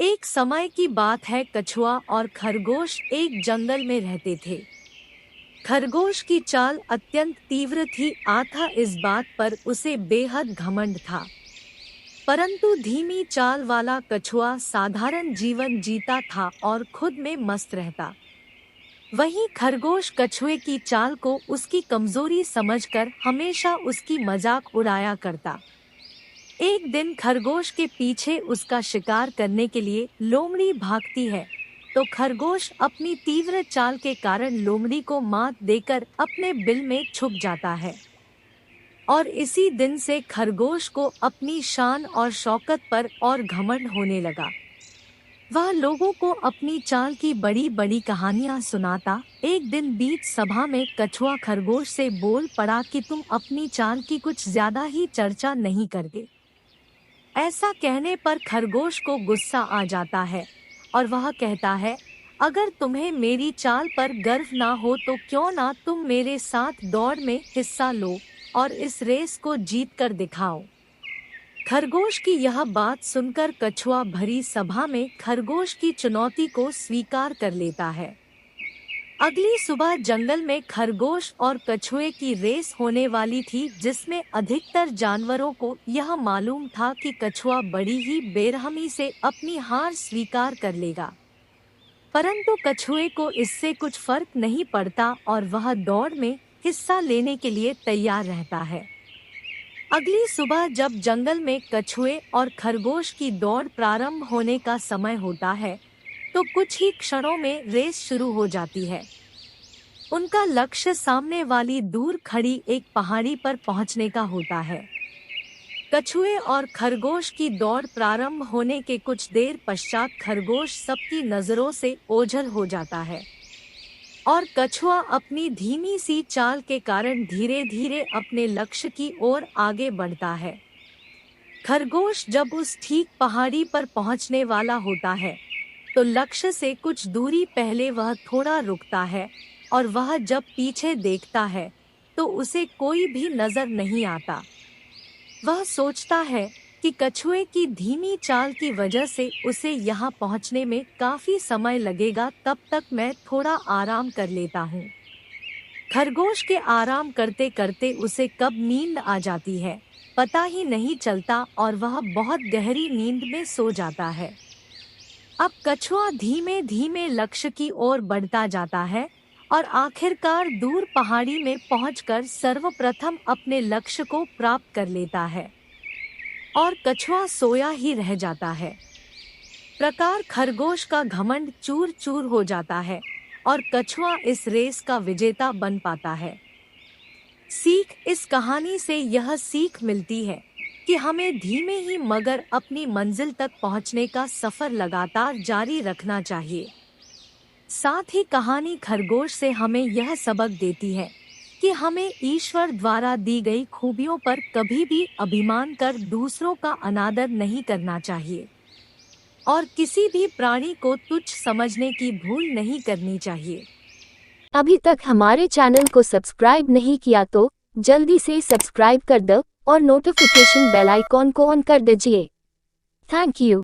एक समय की बात है, कछुआ और खरगोश एक जंगल में रहते थे। खरगोश की चाल अत्यंत तीव्र थी, आता इस बात पर उसे बेहद घमंड था। परंतु धीमी चाल वाला कछुआ साधारण जीवन जीता था और खुद में मस्त रहता। वहीं खरगोश कछुए की चाल को उसकी कमजोरी समझकर हमेशा उसकी मजाक उड़ाया करता। एक दिन खरगोश के पीछे उसका शिकार करने के लिए लोमड़ी भागती है, तो खरगोश अपनी तीव्र चाल के कारण लोमड़ी को मात देकर अपने बिल में छुप जाता है। और इसी दिन से खरगोश को अपनी शान और शौकत पर और घमंड होने लगा। वह लोगों को अपनी चाल की बड़ी बड़ी कहानियां सुनाता। एक दिन बीच सभा में कछुआ खरगोश से बोल पड़ा कि तुम अपनी चाल की कुछ ज्यादा ही चर्चा नहीं करते। ऐसा कहने पर खरगोश को गुस्सा आ जाता है और वह कहता है, अगर तुम्हें मेरी चाल पर गर्व ना हो तो क्यों ना तुम मेरे साथ दौड़ में हिस्सा लो और इस रेस को जीत कर दिखाओ। खरगोश की यह बात सुनकर कछुआ भरी सभा में खरगोश की चुनौती को स्वीकार कर लेता है। अगली सुबह जंगल में खरगोश और कछुए की रेस होने वाली थी, जिसमें अधिकतर जानवरों को यह मालूम था कि कछुआ बड़ी ही बेरहमी से अपनी हार स्वीकार कर लेगा। परंतु कछुए को इससे कुछ फर्क नहीं पड़ता और वह दौड़ में हिस्सा लेने के लिए तैयार रहता है। अगली सुबह जब जंगल में कछुए और खरगोश की दौड़ प्रारंभ होने का समय होता है, तो कुछ ही क्षणों में रेस शुरू हो जाती है। उनका लक्ष्य सामने वाली दूर खड़ी एक पहाड़ी पर पहुंचने का होता है। कछुए और खरगोश की दौड़ प्रारंभ होने के कुछ देर पश्चात खरगोश सबकी नजरों से ओझल हो जाता है और कछुआ अपनी धीमी सी चाल के कारण धीरे धीरे अपने लक्ष्य की ओर आगे बढ़ता है। खरगोश जब उस ठीक पहाड़ी पर पहुंचने वाला होता है, तो लक्ष्य से कुछ दूरी पहले वह थोड़ा रुकता है और वह जब पीछे देखता है तो उसे कोई भी नजर नहीं आता। वह सोचता है कि कछुए की धीमी चाल की वजह से उसे यहाँ पहुँचने में काफी समय लगेगा, तब तक मैं थोड़ा आराम कर लेता हूँ। खरगोश के आराम करते करते उसे कब नींद आ जाती है पता ही नहीं चलता और वह बहुत गहरी नींद में सो जाता है। अब कछुआ धीमे धीमे लक्ष्य की ओर बढ़ता जाता है और आखिरकार दूर पहाड़ी में पहुंचकर सर्वप्रथम अपने लक्ष्य को प्राप्त कर लेता है और कछुआ सोया ही रह जाता है। प्रकार खरगोश का घमंड चूर चूर हो जाता है और कछुआ इस रेस का विजेता बन पाता है। सीख, इस कहानी से यह सीख मिलती है कि हमें धीमे ही मगर अपनी मंजिल तक पहुंचने का सफर लगातार जारी रखना चाहिए। साथ ही कहानी खरगोश से हमें यह सबक देती है कि हमें ईश्वर द्वारा दी गई खूबियों पर कभी भी अभिमान कर दूसरों का अनादर नहीं करना चाहिए और किसी भी प्राणी को तुच्छ समझने की भूल नहीं करनी चाहिए। अभी तक हमारे चैनल को सब्सक्राइब नहीं किया तो जल्दी से सब्सक्राइब कर दो और नोटिफिकेशन बेल आइकॉन को ऑन कर दीजिए। Thank you.